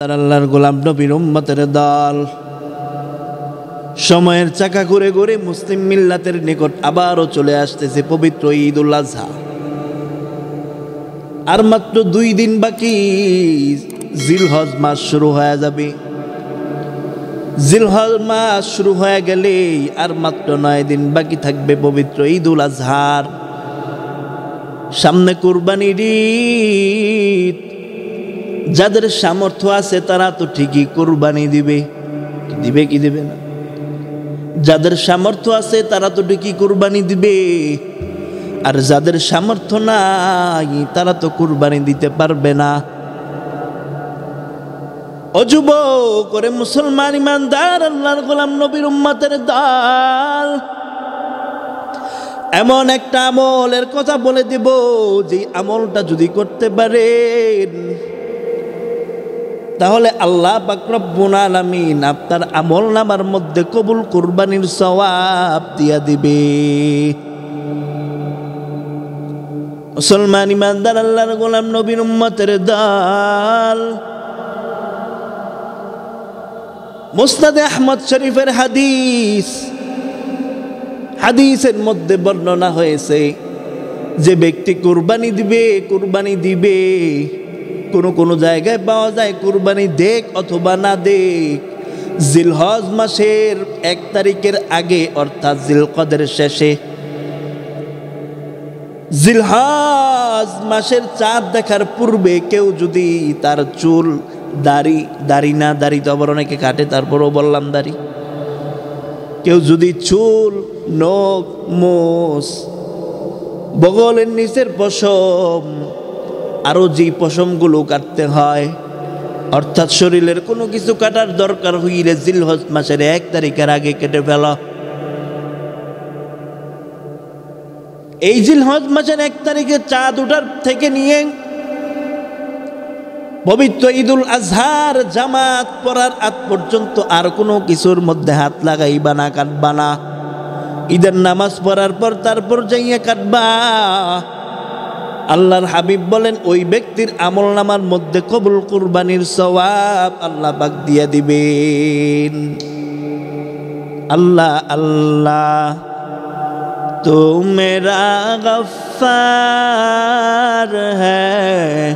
আল্লাহর গোলাম নবীর উম্মতের দল সময়ের চাকা ঘুরে ঘুরে মুসলিম মিল্লাতের নিকট আবারও চলে আসতেছে পবিত্র ঈদুল আজহা। আর মাত্র 2 দিন বাকি জিলহজ মাস শুরু হয়ে যাবে। জিলহজ মাস শুরু হয়ে গেলে আর মাত্র 9 দিন বাকি থাকবে পবিত্র ঈদুল আজহার। সামনে কুরবানির ঈদ। যাদের সামর্থ্য আছে তারা তো ঠিকই কুরবানি দিবে কি দিবে না। যাদের সামর্থ্য আছে তারা তো ঠিকই কুরবানি দিবে, আর যাদের সামর্থ্য নাই তারা তো কুরবানি দিতে পারবে না। অযুব করে মুসলমান ইমানদার আল্লাহর গোলাম নবীর উম্মতের দল এমন একটা আমলের কথা বলে দেব, যে আমলটা যদি করতে পারেন তাহলে আল্লাহ পাক রব্বুল আলামিন আপনার আমল নামার মধ্যে কবুল কুরবানির সওয়াব দিয়া দিবে। মুসলমান ইমানদার আল্লাহর গোলাম নবীর উম্মতের দল মুসনাদে আহমদ শরীফের হাদিসের মধ্যে বর্ণনা হয়েছে, যে ব্যক্তি কুরবানি দিবে কোন জায়গায় পাওয়া যায় কুরবানি দেখ অথবা না দেখ, জিলহজ মাসের 1 তারিখের আগে অর্থাৎ জিলকদের শেষে, জিলহজ মাসের চাঁদ দেখার পূর্বে কেউ যদি তার চুল দাড়ি তো আবার অনেকে কাটে, তারপরও বললাম দাড়ি, কেউ যদি চুল নখ মোষ বগলের নিচের পশম আরো যে পশমগুলো কাটতে হয়, অর্থাৎ শরীরের কোনো কিছু কাটার দরকার হইলে জিলহজ মাসের 1 তারিখের আগে কেটে ফেলা। এই জিলহজ মাসের 1 তারিখে চাঁদ ওঠার থেকে নিয়ে পবিত্র ঈদুল আজহার জামাত পড়ার আগ পর্যন্ত আর কোনো কিছুর মধ্যে হাত লাগাইবা না, কাটবা না। ঈদের নামাজ পড়ার পর তারপর যাইয়া কাটবা। আল্লাহর হাবিব বলেন ওই ব্যক্তির আমল নামার মধ্যে কবুল কুরবানির সওয়াব আল্লাহ পাক দিয়া দিবেন। আল্লাহ আল্লাহ তু মেরা গফফার হ্যায়,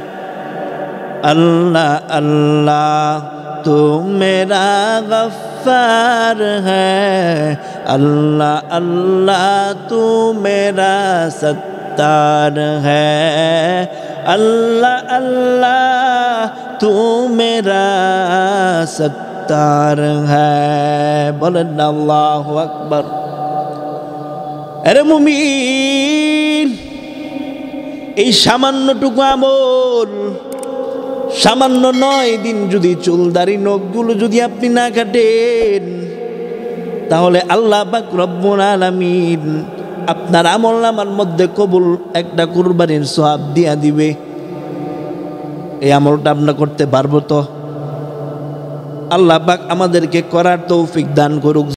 আল্লাহ আল্লাহ তু মেরা গফফার হ্যায়, আল্লাহ আল্লাহ তু মেরা सत्तार है, अल्लाह अल्लाह तू मेरा सत्तार है। बोलें अल्लाहु अकबर। अरे मुमिन, এই সামান্যটুকু আমল, সামান্য 9 দিন যদি চুল দাড়ি নখগুলো যদি আপনি না কাটেন, তাহলে আল্লাহ পাক রব্বুল আলামিন আপনার আমল নামার মধ্যে কবুল একটা কুরবানির সওয়াব দিয়া দিবে। এই আমলটা আমরা করতে পারবো তো? আল্লাহ পাক আমাদেরকে করার তৌফিক দান করুক।